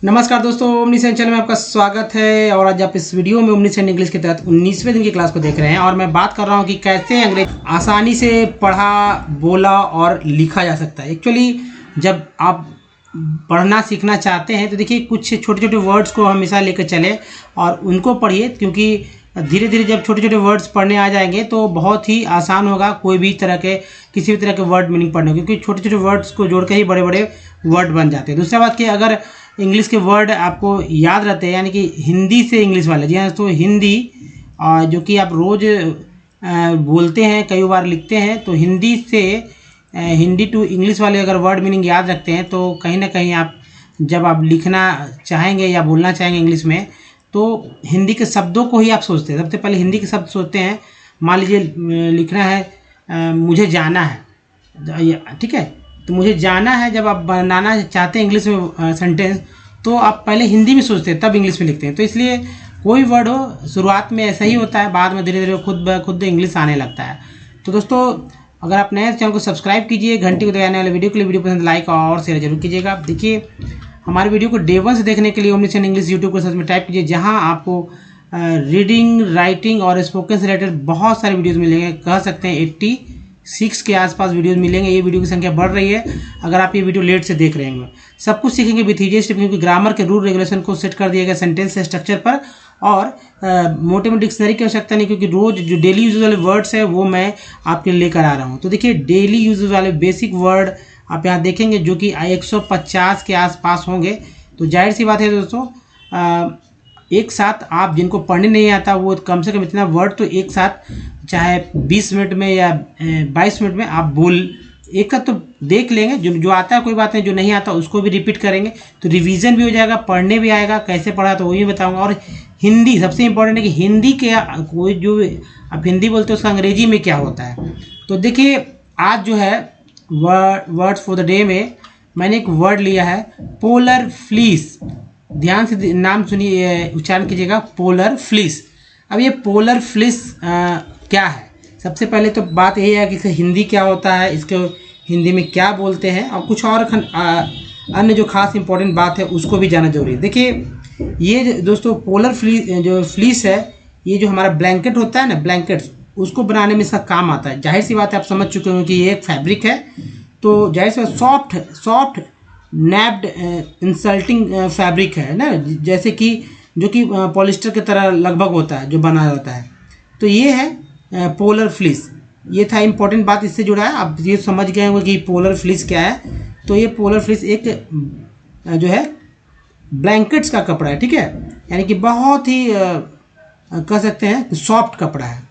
नमस्कार दोस्तों, omniscient channel में आपका स्वागत है। और आज आप इस वीडियो में ओमनीसेंट इंग्लिश के तहत 19वें दिन की क्लास को देख रहे हैं और मैं बात कर रहा हूं कि कैसे अंग्रेजी आसानी से पढ़ा, बोला और लिखा जा सकता है। एक्चुअली जब आप पढ़ना सीखना चाहते हैं तो देखिए कुछ छोटे छोटे वर्ड्स को हमेशा लेकर चले और उनको पढ़िए, क्योंकि धीरे धीरे जब छोटे छोटे वर्ड्स पढ़ने आ जाएंगे तो बहुत ही आसान होगा कोई भी तरह के किसी भी तरह के वर्ड मीनिंग पढ़ने, क्योंकि छोटे छोटे वर्ड्स को जोड़ के ही बड़े बड़े वर्ड बन जाते हैं। दूसरा बात कि अगर इंग्लिश के वर्ड आपको याद रहते हैं, यानी कि हिंदी से इंग्लिश वाले, जी हाँ, तो हिंदी जो कि आप रोज़ बोलते हैं, कई बार लिखते हैं, तो हिंदी से हिंदी टू इंग्लिश वाले अगर वर्ड मीनिंग याद रखते हैं तो कहीं ना कहीं आप जब आप लिखना चाहेंगे या बोलना चाहेंगे इंग्लिश में तो हिंदी के शब्दों को ही आप सोचते हैं। सबसे पहले हिंदी के शब्द सोचते हैं। मान लीजिए लिखना है मुझे जाना है, ठीक है, तो मुझे जाना है जब आप बनाना चाहते हैं इंग्लिश में सेंटेंस तो आप पहले हिंदी में सोचते हैं तब इंग्लिश में लिखते हैं। तो इसलिए कोई वर्ड हो शुरुआत में ऐसा ही होता है, बाद में धीरे धीरे खुद ब खुद इंग्लिश आने लगता है। तो दोस्तों, अगर आप नए चैनल को सब्सक्राइब कीजिए, घंटी को दबाने वाले वीडियो के लिए वीडियो पसंद लाइक और शेयर जरूर कीजिएगा। देखिए हमारे वीडियो को डे 1 से देखने के लिए ओमनीसेंट इंग्लिश यूट्यूब को सर्च में टाइप कीजिए, जहां आपको रीडिंग, राइटिंग और स्पोकन से रिलेटेड बहुत सारे वीडियोज़ मिलेंगे। कह सकते हैं 86 के आसपास वीडियोस मिलेंगे। ये वीडियो की संख्या बढ़ रही है अगर आप ये वीडियो लेट से देख रहे हैं। सब कुछ सीखेंगे विथ ईजी स्टेप, क्योंकि ग्रामर के रूल रेगुलेशन को सेट कर दिया गया सेंटेंस से स्ट्रक्चर पर, और मोटे में डिक्शनरी की आवश्यकता नहीं, क्योंकि रोज जो डेली यूज वाले वर्ड्स है वो मैं आपके लिए लेकर आ रहा हूँ। तो देखिए डेली यूज वाले बेसिक वर्ड आप यहाँ देखेंगे जो कि 150 के आसपास होंगे। तो जाहिर सी बात है दोस्तों, एक साथ आप जिनको पढ़ने नहीं आता वो कम से कम इतना वर्ड तो एक साथ चाहे 20 मिनट में या 22 मिनट में आप बोल एक का तो देख लेंगे। जो आता है कोई बात नहीं, जो नहीं आता उसको भी रिपीट करेंगे तो रिवीजन भी हो जाएगा, पढ़ने भी आएगा। कैसे पढ़ा तो वही बताऊंगा। और हिंदी सबसे इम्पोर्टेंट है कि हिंदी के कोई जो आप हिंदी बोलते हो उसका अंग्रेजी में क्या होता है। तो देखिए आज जो है वर्ड्स फॉर द डे में मैंने एक वर्ड लिया है पोलर फ्लीस। ध्यान से नाम सुनिए, उच्चारण कीजिएगा, पोलर फ्लीस। अब ये पोलर फ्लीस क्या है? सबसे पहले तो बात यही है कि इसका हिंदी क्या होता है, इसके हिंदी में क्या बोलते हैं, और कुछ और अन्य जो खास इंपॉर्टेंट बात है उसको भी जानना जरूरी है। देखिए ये दोस्तों पोलर फ्लीस है, ये जो हमारा ब्लैंकेट होता है ना, ब्लैंकेट्स, उसको बनाने में इसका काम आता है। जाहिर सी बात है आप समझ चुके हो कि ये एक फैब्रिक है, तो जाहिर सी बात सॉफ्ट नैप्ड इंसल्टिंग फैब्रिक है ना, जैसे कि जो कि पॉलिस्टर की तरह लगभग होता है, जो बना होता है। तो ये है पोलर फ्लीस। ये था इम्पोर्टेंट बात इससे जुड़ा है। आप ये समझ गए होंगे कि पोलर फ्लीस क्या है। तो ये पोलर फ्लीस एक जो है ब्लैंकेट्स का कपड़ा है, ठीक है, यानी कि बहुत ही कह सकते हैं सॉफ्ट कपड़ा है।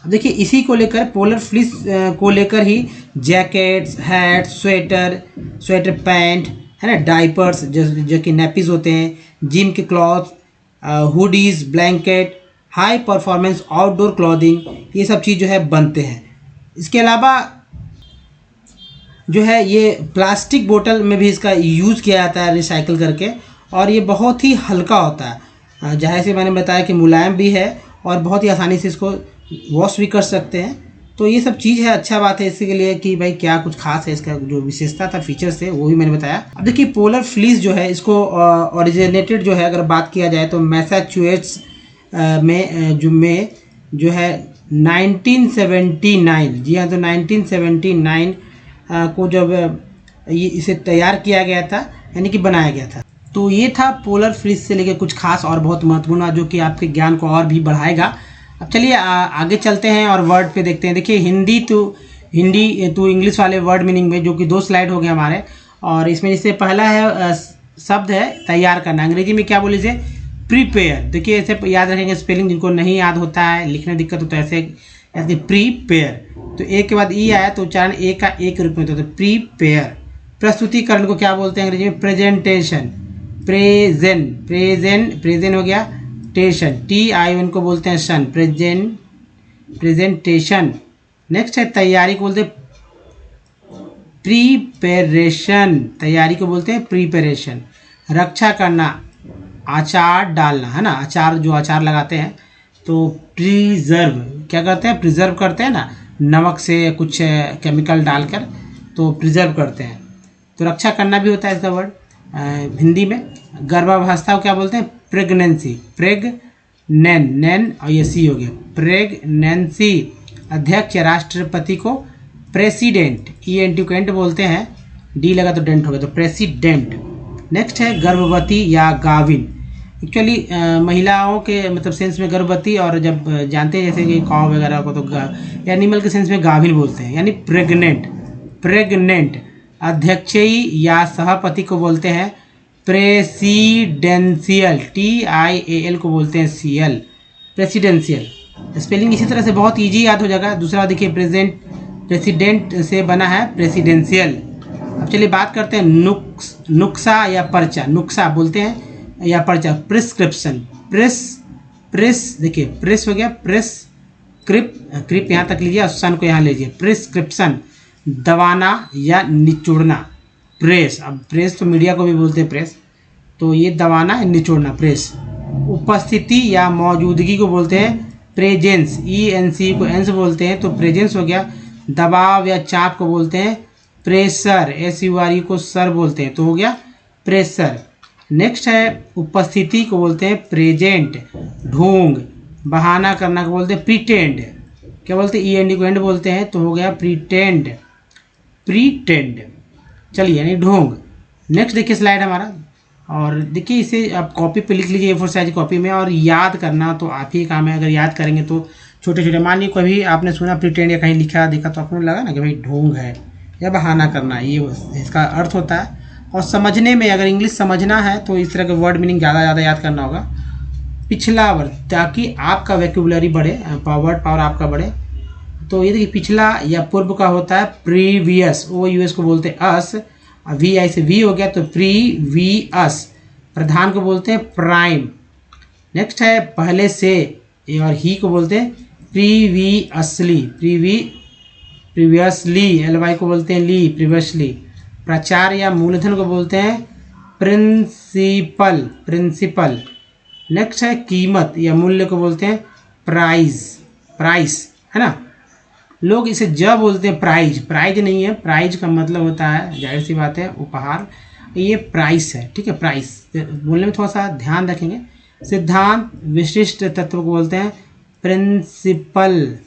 अब देखिए इसी को लेकर, पोलर फ्लीस को लेकर ही जैकेट्स, हैट, स्वेटर पैंट है ना, डाइपर्स जो कि नैपीज होते हैं, जिम के cloth, hoodies, blanket, high performance outdoor clothing, ये सब चीज़ जो है बनते हैं। इसके अलावा जो है ये प्लास्टिक बोतल में भी इसका यूज़ किया जाता है रिसाइकिल करके, और ये बहुत ही हल्का होता है। जैसे से मैंने बताया कि मुलायम भी है और बहुत ही आसानी से इसको वॉश भी कर सकते हैं। तो ये सब चीज़ है, अच्छा बात है इसके लिए कि भाई क्या कुछ खास है, इसका जो विशेषता था, फीचर्स थे, वो भी मैंने बताया। अब देखिए पोलर फ्लीस जो है इसको ओरिजिनेटेड जो है अगर बात किया जाए तो मैसाचुसेट्स में जो है 1979, जी हाँ, तो 1979 को जब ये इसे तैयार किया गया था, यानी कि बनाया गया था। तो ये था पोलर फ्लीस से लेके कुछ खास और बहुत महत्वपूर्ण, जो कि आपके ज्ञान को और भी बढ़ाएगा। अब चलिए आगे चलते हैं और वर्ड पे देखते हैं। देखिए हिंदी टू इंग्लिश वाले वर्ड मीनिंग में, जो कि 2 स्लाइड हो गए हमारे, और इसमें जैसे पहला है शब्द है तैयार करना। अंग्रेजी में क्या बोले इसे? प्रीपेयर। देखिए ऐसे याद रखेंगे स्पेलिंग, जिनको नहीं याद होता है, लिखने दिक्कत होता है, ऐसे प्रीपेयर। तो एक के बाद ई आया तो उच्चारण ए का एक रूप में होता है, प्रीपेयर। प्रस्तुतिकरण को क्या बोलते हैं अंग्रेजी में? प्रेजेंटेशन। प्रेजेंट हो गया, टेशन, TION को बोलते हैं शन, प्रेजेंटेशन। नेक्स्ट है तैयारी को बोलते हैं प्रीपेरेशन, तैयारी को बोलते हैं प्रीपेरेशन। रक्षा करना, अचार डालना है ना, अचार जो अचार लगाते हैं, तो प्रिजर्व, क्या करते हैं? प्रिजर्व करते हैं ना, नमक से कुछ केमिकल डालकर, तो प्रिजर्व करते हैं। तो रक्षा करना भी होता है इसका वर्ड। हिंदी में। गर्भावस्था को क्या बोलते हैं? प्रेगनेंसी, नैन और ये सी हो गया, प्रेगनेंसी। अध्यक्ष या राष्ट्रपति को प्रेसिडेंट, ENT बोलते हैं, डी लगा तो डेंट हो गया, तो प्रेसिडेंट। नेक्स्ट है गर्भवती या गाभिन। एक्चुअली महिलाओं के मतलब सेंस में गर्भवती, और जब जानते हैं जैसे कि काव वगैरह को तो एनिमल के सेंस में गाभिन बोलते हैं, यानी प्रेग्नेंट। अध्यक्षीय या सभापति को बोलते हैं प्रेसिडेंशियल, TIAL को बोलते हैं CL, प्रेसिडेंशियल। स्पेलिंग इसी तरह से बहुत इजी याद हो जाएगा। दूसरा देखिए प्रेसिडेंट से बना है प्रेसिडेंशियल। अब चलिए बात करते हैं नुक्सा या पर्चा। नुक्सा बोलते हैं या पर्चा, प्रिस्क्रिप्शन, देखिए प्रेस हो गया, क्रिप यहाँ तक लीजिए, सन को यहाँ लीजिए, प्रिस्क्रिप्शन। दबाना या निचोड़ना, प्रेस। अब प्रेस तो मीडिया को भी बोलते हैं प्रेस, तो ये दबाना निचोड़ना, प्रेस। उपस्थिति या मौजूदगी को बोलते हैं प्रेजेंस, ENC को एंस बोलते हैं, तो प्रेजेंस हो गया। दबाव या चाप को बोलते हैं प्रेशर, SURE को सर बोलते हैं, तो हो गया प्रेशर। नेक्स्ट है उपस्थिति को बोलते हैं प्रेजेंट। ढोंग, बहाना करना को बोलते हैं प्रीटेंड, क्या बोलते हैं? END को एंड बोलते हैं, तो हो गया प्रीटेंड। चलिए यानी ढोंग। नेक्स्ट देखिए स्लाइड हमारा, और देखिए इसे आप कॉपी पे लिख लीजिए, A4 साइज कॉपी में, और याद करना तो आप ही काम है। अगर याद करेंगे तो छोटे छोटे, मान लीजिए कभी आपने सुना प्रीटेंड या कहीं लिखा देखा तो आपको लगा ना कि भाई ढोंग है या बहाना करना, ये इसका अर्थ होता है। और समझने में, अगर इंग्लिश समझना है तो इस तरह के वर्ड मीनिंग ज़्यादा याद करना होगा। पिछला वर्ड, ताकि आपका वैक्यूबुलरी बढ़े, वर्ड पावर आपका बढ़े। तो ये देखिए पिछला या पूर्व का होता है प्रीवियस, OUS को बोलते हैं अस, VI से V हो गया तो प्रीवियस। प्रधान को बोलते हैं प्राइम। नेक्स्ट है पहले से, और ही को बोलते हैं प्रीवियसली, LY को बोलते हैं ली, प्रीवियसली। प्रचार या मूलधन को बोलते हैं प्रिंसिपल। नेक्स्ट है कीमत या मूल्य को बोलते हैं प्राइस, है ना। लोग इसे बोलते हैं प्राइज नहीं है, प्राइज का मतलब होता है, जाहिर सी बात है, उपहार। ये प्राइस है, ठीक है, प्राइस बोलने में थोड़ा सा ध्यान रखेंगे। सिद्धांत, विशिष्ट तत्व को बोलते हैं प्रिंसिपल।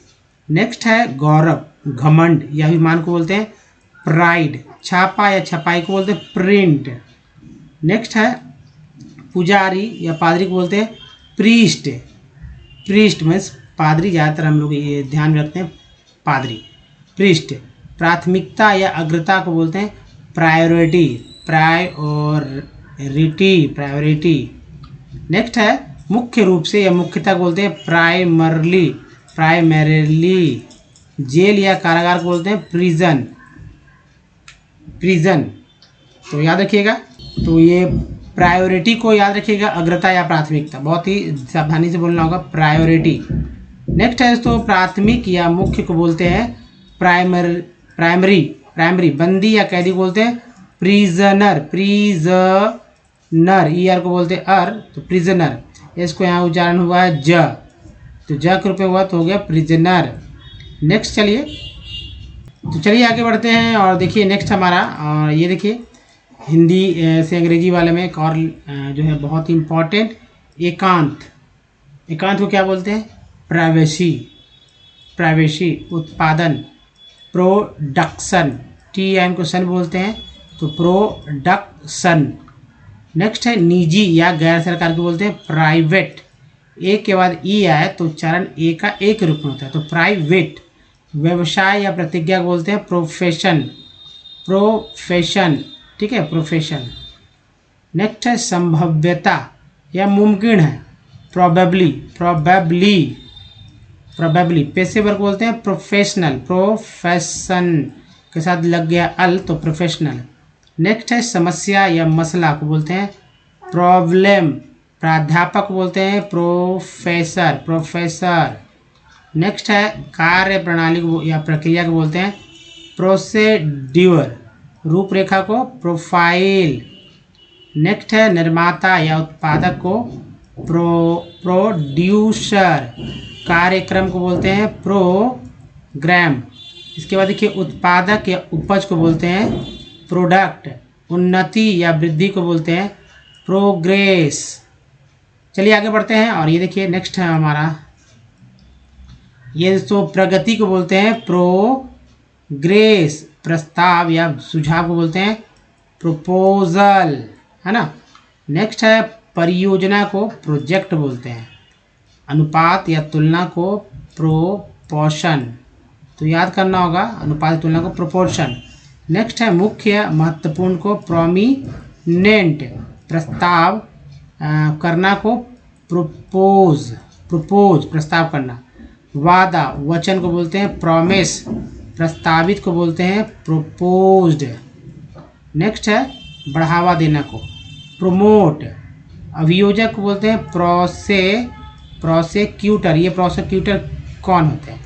नेक्स्ट है गौरव, घमंड या अभिमान को बोलते हैं प्राइड। छापा या छपाई को बोलते हैं प्रिंट। नेक्स्ट है पुजारी या पादरी को बोलते हैं प्रीस्ट मीन्स पादरी, ज़्यादातर हम लोग ये ध्यान में रखते हैं, पादरी, प्रीस्ट। प्राथमिकता या अग्रता को बोलते हैं प्रायोरिटी। नेक्स्ट है मुख्य रूप से या मुख्यता को बोलते हैं प्राइमरली। जेल या कारागार को बोलते हैं प्रिजन। तो याद रखिएगा, तो ये प्रायोरिटी को याद रखिएगा, अग्रता या प्राथमिकता, बहुत ही सावधानी से बोलना होगा, प्रायोरिटी। नेक्स्ट है तो प्राथमिक या मुख्य को बोलते हैं प्राइमरी। बंदी या कैदी को बोलते हैं प्रिजनर, ER को बोलते हैं अर, तो प्रिजनर। इसको यहाँ उच्चारण हुआ है ज, तो ज के रूप में हुआ तो हो गया प्रिजनर। नेक्स्ट चलिए आगे बढ़ते हैं, और देखिए नेक्स्ट हमारा, और ये देखिए हिंदी से अंग्रेजी वाले में एक और जो है बहुत ही इम्पोर्टेंट, एकांत को क्या बोलते हैं? प्राइवेसी। उत्पादन, प्रोडक्शन, TIM को सन बोलते हैं, तो प्रोडक्शन। नेक्स्ट है निजी या गैर सरकार को बोलते हैं प्राइवेट। ए के बाद ई आए तो उच्चारण ए का एक रूप में होता है, तो प्राइवेट। व्यवसाय या प्रतिज्ञा को बोलते हैं प्रोफेशन, ठीक है, प्रोफेशन। नेक्स्ट है संभाव्यता या मुमकिन है, प्रोबेबली। पेशेवर को बोलते हैं प्रोफेशन के साथ लग गया अल, तो प्रोफेशनल। नेक्स्ट है समस्या या मसला को बोलते हैं प्रॉब्लम। प्राध्यापक को बोलते हैं प्रोफेसर। नेक्स्ट है कार्य प्रणाली को या प्रक्रिया को बोलते हैं प्रोसीड्यूर। रूपरेखा को प्रोफाइल। नेक्स्ट है निर्माता या उत्पादक को प्रोड्यूसर। कार्यक्रम को बोलते हैं प्रोग्राम। इसके बाद देखिए उत्पादक या उपज को बोलते हैं प्रोडक्ट। उन्नति या वृद्धि को बोलते हैं प्रोग्रेस। चलिए आगे बढ़ते हैं और ये देखिए नेक्स्ट है हमारा, ये दोस्तों प्रगति को बोलते हैं प्रोग्रेस। प्रस्ताव या सुझाव को बोलते हैं प्रपोजल, है ना। नेक्स्ट है परियोजना को प्रोजेक्ट बोलते हैं। अनुपात या तुलना को प्रोपोर्शन, तो याद करना होगा अनुपात या तुलना को प्रोपोर्शन। नेक्स्ट है मुख्य महत्वपूर्ण को प्रोमिनेंट। प्रस्ताव करना को प्रोपोज प्रस्ताव करना। वादा वचन को बोलते हैं प्रॉमिस। प्रस्तावित को बोलते हैं प्रोपोज्ड। नेक्स्ट है बढ़ावा देना को प्रोमोट। अभियोजक को बोलते हैं प्रोसेक्यूटर। ये प्रोसेक्यूटर कौन होते हैं?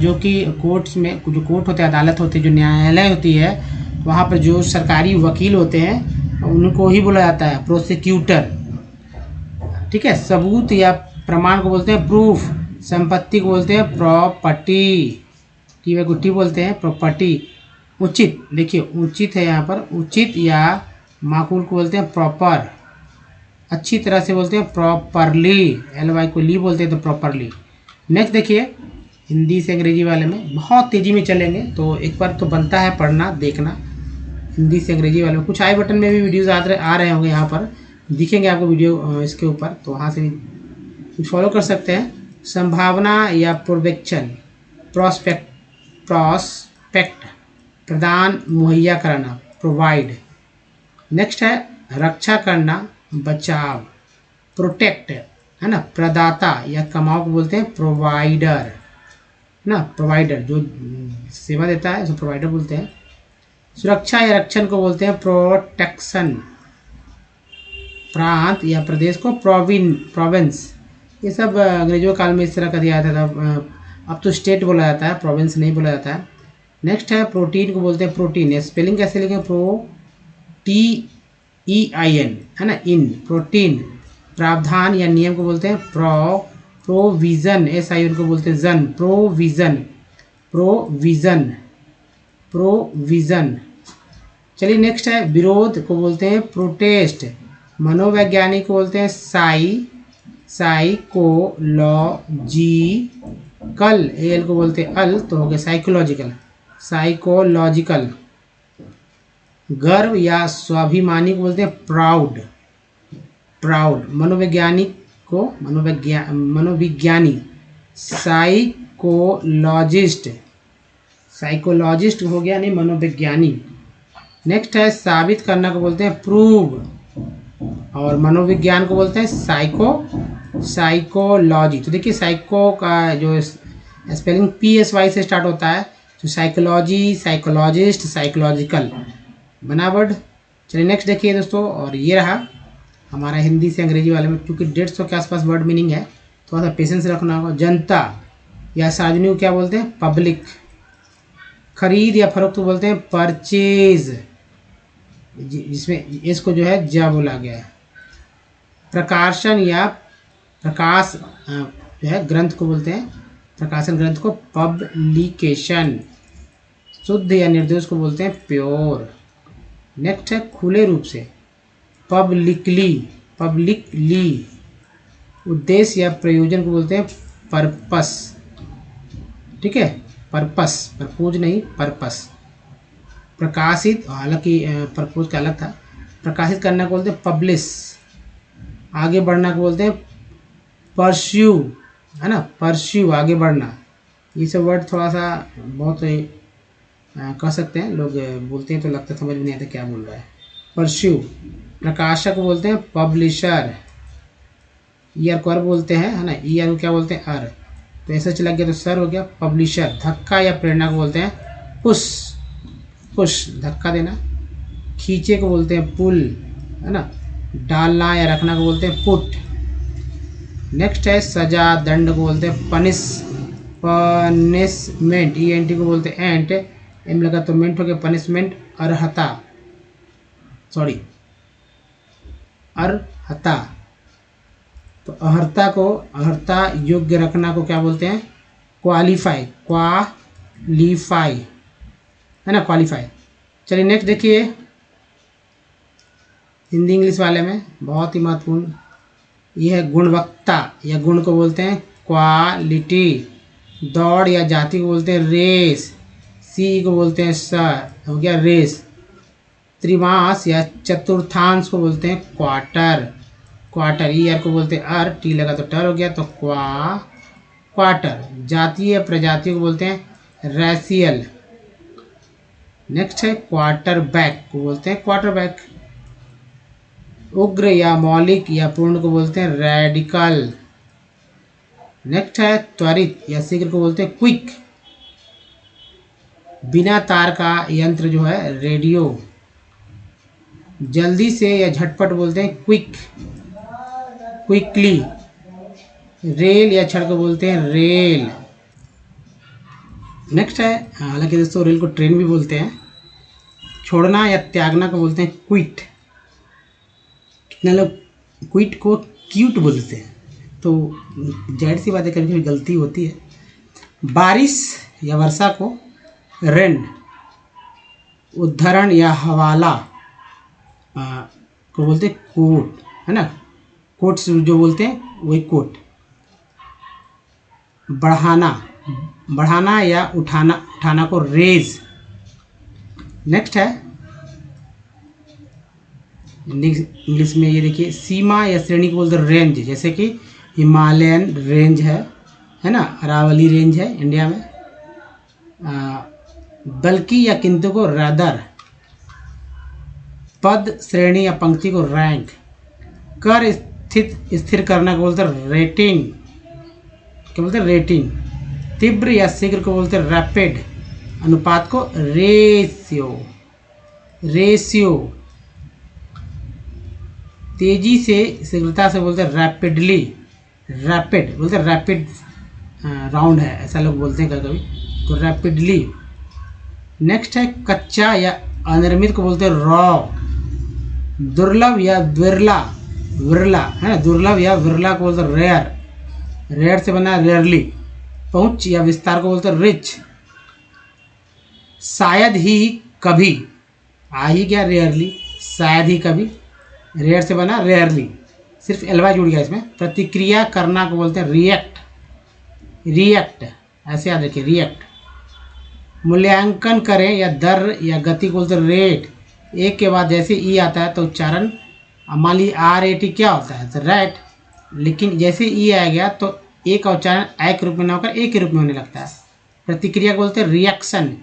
जो कि कोर्ट्स में, जो कोर्ट होते हैं, अदालत होती है, जो न्यायालय होती है, वहाँ पर जो सरकारी वकील होते हैं उनको ही बोला जाता है प्रोसिक्यूटर। ठीक है। सबूत या प्रमाण को बोलते हैं प्रूफ। संपत्ति को बोलते हैं प्रॉपर्टी, की वे गुट्टी बोलते हैं प्रॉपर्टी। उचित, देखिए उचित है यहाँ पर, उचित या माकूल को बोलते हैं प्रॉपर। अच्छी तरह से बोलते हैं प्रॉपरली, LY को ली बोलते हैं तो प्रॉपरली। नेक्स्ट देखिए हिंदी से अंग्रेजी वाले में बहुत तेज़ी में चलेंगे तो एक बार तो बनता है पढ़ना देखना। हिंदी से अंग्रेजी वाले में कुछ आई बटन में भी वीडियोज़ आ रहे होंगे, यहाँ पर दिखेंगे आपको वीडियो इसके ऊपर, तो वहाँ से भी फॉलो कर सकते हैं। संभावना या प्रोवेक्शन, प्रॉस्पेक्ट प्रदान मुहैया कराना प्रोवाइड। नेक्स्ट है रक्षा करना बचाव प्रोटेक्ट, है ना। प्रदाता या कमाओ को बोलते हैं प्रोवाइडर, ना। प्रोवाइडर जो सेवा देता है उसे प्रोवाइडर बोलते हैं। सुरक्षा या रक्षण को बोलते हैं प्रोटेक्शन। प्रांत या प्रदेश को प्रोविंस। ये सब अंग्रेजों काल में इस तरह का दिया जाता था, अब तो स्टेट बोला जाता है, प्रोविंस नहीं बोला जाता है। नेक्स्ट है प्रोटीन को बोलते हैं प्रोटीन। स्पेलिंग कैसे लिखें? PROTEIN, है ना, इन प्रोटीन। प्रावधान या नियम को बोलते हैं प्रोविजन। SIN को बोलते हैं जन, प्रोविजन। चलिए नेक्स्ट है विरोध को बोलते हैं प्रोटेस्ट। मनोवैज्ञानिक को बोलते हैं साइकोलॉजिकल। AL को बोलते हैं अल, तो हो गया साइकोलॉजिकल। गर्व या स्वाभिमानी को बोलते हैं प्राउड। मनोवैज्ञानिक को मनोविज्ञानी। साइकोलॉजिस्ट हो गया, नहीं मनोविज्ञानी। नेक्स्ट है साबित करना को बोलते हैं प्रूव, और मनोविज्ञान को बोलते हैं साइकोलॉजी। तो देखिए साइको का जो स्पेलिंग PSY से स्टार्ट होता है, तो साइकोलॉजी, साइकोलॉजिस्ट, साइकोलॉजिकल बना वर्ड। चलिए नेक्स्ट देखिए दोस्तों, और ये रहा हमारा हिंदी से अंग्रेजी वाले में, क्योंकि 150 के आसपास वर्ड मीनिंग है, थोड़ा सा पेशेंस रखना होगा। जनता या सार्वजनिक को क्या बोलते हैं? पब्लिक। खरीद या फरोख्त को बोलते हैं परचेज, जिसमें इसको जो है जा बोला गया है। प्रकाशन या प्रकाश जो है ग्रंथ को बोलते हैं, प्रकाशन ग्रंथ को पब्लिकेशन। शुद्ध या निर्दोष को बोलते हैं प्योर। नेक्स्ट है खुले रूप से, पब्लिकली। उद्देश्य या प्रयोजन को बोलते हैं पर्पस। ठीक है, पर्पस, परपोज नहीं, पर्पस। प्रकाशित, हालांकि परपोज का अलग था। प्रकाशित करना को बोलते हैं पब्लिश। आगे बढ़ना को बोलते हैं परस्यू, है ना, परस्यू आगे बढ़ना। ये सब वर्ड थोड़ा सा बहुत कह सकते हैं, लोग बोलते हैं तो लगता समझ में नहीं आता क्या बोल रहा है। परस्यू। प्रकाशक बोलते हैं पब्लिशर। ईयर को अर बोलते हैं, है ना, ईयर को क्या बोलते हैं? अर। तो ऐसा चला गया तो सर हो गया पब्लिशर। धक्का या प्रेरणा को बोलते हैं पुश, धक्का देना। खींचे को बोलते हैं पुल, है ना। डालना या रखना को बोलते हैं पुट। नेक्स्ट है सजा, दंड को बोलते हैं पनिशमेंट। ENT को बोलते हैं एंट, एम लगा तो मेंट हो गया पनिशमेंट। अर्हता तो अर्हता योग्य रखना को क्या बोलते हैं? क्वालिफाई, है ना, क्वालिफाई। चलिए नेक्स्ट देखिए, हिंदी इंग्लिश वाले में बहुत ही महत्वपूर्ण, यह है गुणवत्ता या गुण को बोलते हैं क्वालिटी। दौड़ या जाति को बोलते हैं रेस। सी को बोलते हैं सर, हो गया रेस। त्रिमास या चतुर्थांश को बोलते हैं क्वार्टर। क्वार्टर ईयर को बोलते हैं अर, टी लगा तो टर हो गया तो क्वार्टर। जातीय प्रजाति को बोलते हैं रैशियल। नेक्स्ट है क्वार्टर बैक को बोलते हैं क्वार्टर बैक। उग्र या मौलिक या पूर्ण को बोलते हैं रेडिकल। नेक्स्ट है त्वरित या शीघ्र को बोलते हैं क्विक। बिना तार का यंत्र जो है रेडियो। जल्दी से या झटपट बोलते हैं क्विक, क्विकली। रेल या छड़ को बोलते हैं रेल। नेक्स्ट है, हालांकि दोस्तों रेल को ट्रेन भी बोलते हैं। छोड़ना या त्यागना को बोलते हैं क्विट। कितने लोग क्विट को क्यूट बोलते हैं, तो जाहिर सी बात है कभी कभी गलती होती है। बारिश या वर्षा को रेन। उद्धरण या हवाला को बोलते हैं कोट, है ना। कोट जो बोलते हैं वही कोट। बढ़ाना, बढ़ाना या उठाना, उठाना को रेज। नेक्स्ट है इंग्लिश में, ये देखिए सीमा या श्रेणी को बोलते हैं रेंज। जैसे कि हिमालयन रेंज है ना, अरावली रेंज है इंडिया में। बल्कि या किंतु को रादर। पद, श्रेणी या पंक्ति को रैंक। कर स्थिर करना को बोलते हैं रेटिंग, क्या बोलते हैं रेटिंग। तीव्र या शीघ्र को बोलते हैं रैपिड। अनुपात को रेशियो, रेशियो। तेजी से शीघ्रता से बोलते हैं रैपिडली, रैपिड बोलते हैं रैपिड राउंड है, ऐसा लोग बोलते हैं कभी कभी, तो रैपिडली। नेक्स्ट है कच्चा या अनिर्मित को बोलते हैं रॉ। दुर्लभ या विरला, विरला है ना, दुर्लभ या विरला को बोलते हैं रेयर, रेयर से बना रेयरली। पहुंच या विस्तार को बोलते हैं रिच। शायद ही कभी, ही क्या रेयरली, शायद ही कभी, रेयर से बना रेयरली, सिर्फ एलवाई जुड़ गया इसमें। प्रतिक्रिया करना को बोलते हैं रिएक्ट, रिएक्ट ऐसे याद रखिए रिएक्ट। मूल्यांकन करें या दर या गति को बोलते हैं रेट। एक के बाद जैसे ई आता है तो उच्चारण, मान लीजिए RAT क्या होता है तो रैट, लेकिन जैसे ई आ गया तो ए का उच्चारण ए के रूप में ना होकर ए के रूप में होने लगता है। प्रतिक्रिया को बोलते हैं रिएक्शन।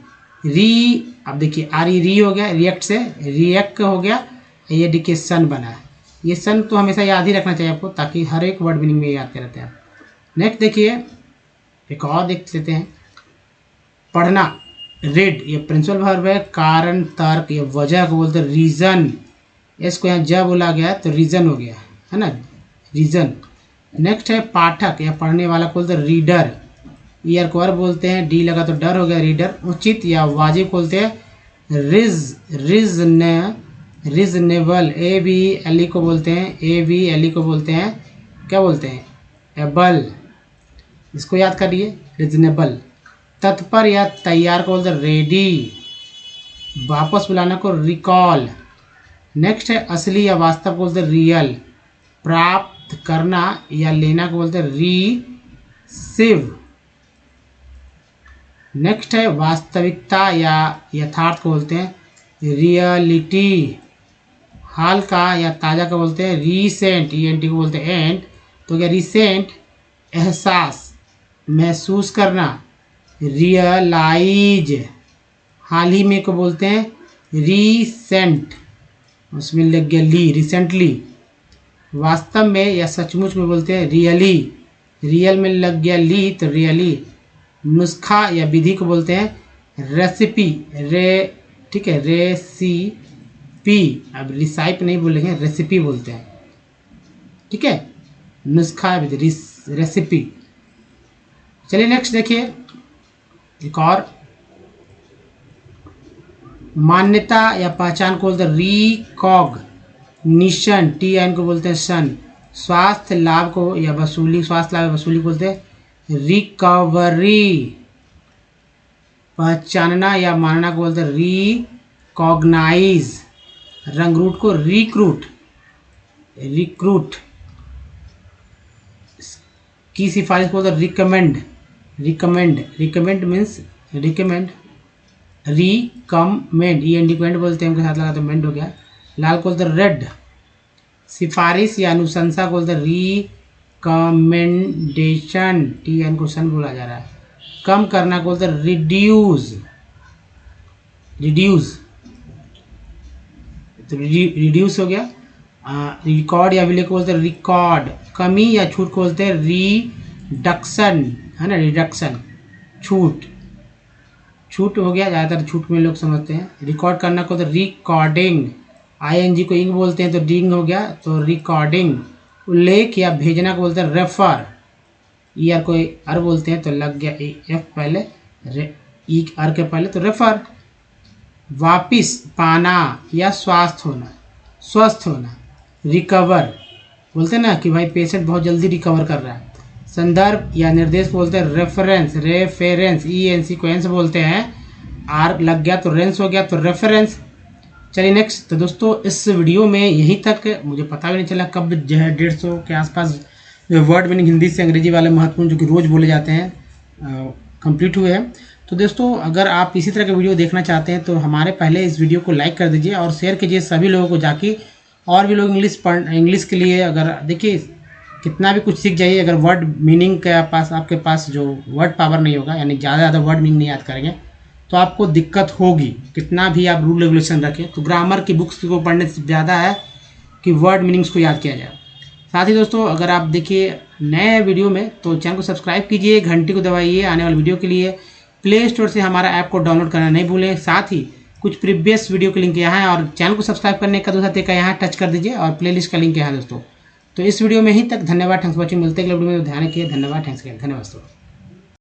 री, अब देखिए री हो गया, रिएक्ट से रिएक्ट हो गया, ये देखिए सन बना है। ये सन तो हमेशा याद ही रखना चाहिए आपको, ताकि हर एक वर्ड मीनिंग में याद करते हैं आप। नेक्स्ट देखिए एक और देख लेते हैं, पढ़ना रीड, ये प्रिंसिपल वर्ब है। कारण, तर्क या वजह को बोलते हैं रीजन। इसको यहाँ ज बोला गया तो रीजन हो गया, है ना, रीजन। नेक्स्ट है पाठक या पढ़ने वाला को बोलते हैं रीडर। ईयर को वर्ब बोलते हैं, डी लगा तो डर हो गया रीडर। उचित या वाजिब बोलते हैं रीजनेबल। ABLE को बोलते हैं, ABLE को बोलते हैं क्या बोलते हैं, एबल। इसको याद करिए रीजनेबल। तत्पर या तैयार को बोलते हैं रेडी। वापस बुलाना को रिकॉल। नेक्स्ट है असली या वास्तव को बोलते हैं रियल। प्राप्त करना या लेना को बोलते हैं रिसीव। नेक्स्ट है वास्तविकता या यथार्थ को बोलते हैं रियलिटी। हाल का या ताज़ा को बोलते हैं रीसेंट, ENT को बोलते हैं एंड, तो क्या रीसेंट। एहसास, महसूस करना रियलाइज। हाल ही में को बोलते हैं रीसेंट, उसमें लग गया ली, रिसेंटली। वास्तव में या सचमुच में बोलते हैं रियली, रियल में लग गया ली तो रियली। नुस्खा या विधि को बोलते हैं रेसिपी, ठीक है, रेसिपी। अब रिसाइप नहीं बोलेंगे, रेसिपी बोलते हैं, ठीक है, नुस्खा विधि रेसिपी। चलिए नेक्स्ट देखिए एक और, मान्यता या पहचान को बोलते हैं रिकॉग्निशन, TN को बोलते हैं सन। स्वास्थ्य लाभ को या वसूली, स्वास्थ्य लाभ या वसूली को बोलते हैं रिकवरी। पहचानना या मानना को बोलते हैं रिकॉग्नाइज। रंगरूट को रिक्रूट, रिक्रूट की सिफारिश को बोलते हैं recommend. Recommend means recommend, recommend ई इंडिपेंडेंट बोलते हैं, उनके साथ लगा तो मेंड हो गया। लाल को बोलते हैं रेड, सिफारिश या अनुशंसा को बोलते हैं रिकमेंडेशन, टी एन को सन बोला जा रहा है। कम करना को बोलते हैं रिड्यूस, तो रिड्यूस हो गया। रिकॉर्ड या विलय को बोलते हैं रिकॉर्ड, कमी या छूट को बोलते हैं रिडक्शन, है ना, रिडक्शन, छूट हो गया, ज़्यादातर छूट में लोग समझते हैं। रिकॉर्ड करना को तो रिकॉर्डिंग, आईएनजी को इंग बोलते हैं तो डिंग हो गया, तो रिकॉर्डिंग। उल्लेख या भेजना को बोलते हैं रेफर, ई आर को आर बोलते हैं तो लग गया एफ पहले, ई आर के पहले तो रेफर। वापिस पाना या स्वस्थ होना, रिकवर बोलते हैं ना कि भाई पेशेंट बहुत जल्दी रिकवर कर रहा है। संदर्भ या निर्देश बोलते हैं रेफरेंस, ई एन सी को एन से बोलते हैं, आर लग गया तो रेंस हो गया तो रेफरेंस। चलिए नेक्स्ट। तो दोस्तों इस वीडियो में यहीं तक, मुझे पता भी नहीं चला कब जो है 150 के आसपास वर्ड मीनिंग हिंदी से अंग्रेजी वाले महत्वपूर्ण जो कि रोज़ बोले जाते हैं कंप्लीट हुए हैं। तो दोस्तों अगर आप इसी तरह के वीडियो देखना चाहते हैं तो हमारे पहले इस वीडियो को लाइक कर दीजिए और शेयर कीजिए सभी लोगों को, जाके और भी लोग इंग्लिश के लिए, अगर देखिए कितना भी कुछ सीख जाइए, अगर वर्ड मीनिंग के पास आपके पास जो वर्ड पावर नहीं होगा, यानी ज़्यादा वर्ड मीनिंग नहीं याद करेंगे तो आपको दिक्कत होगी। कितना भी आप रूल रेगुलेशन रखें तो ग्रामर की बुक्स को पढ़ने से ज़्यादा है कि वर्ड मीनिंग्स को याद किया जाए। साथ ही दोस्तों अगर आप देखिए नए वीडियो में तो चैनल को सब्सक्राइब कीजिए, घंटी को दबाइए आने वाले वीडियो के लिए। प्ले स्टोर से हमारा ऐप को डाउनलोड करना नहीं भूलें। साथ ही कुछ प्रीवियस वीडियो के लिंक यहाँ है और चैनल को सब्सक्राइब करने का दूसरा तरीका यहाँ टच कर दीजिए और प्लेलिस्ट का लिंक यहाँ दोस्तों। तो इस वीडियो में ही तक, धन्यवाद, थैंक्स फॉर वॉचिंग। मिलते हैं अगले वीडियो में, ध्यान रखिए, धन्यवाद, थैंक्स, धन्यवाद दोस्तों।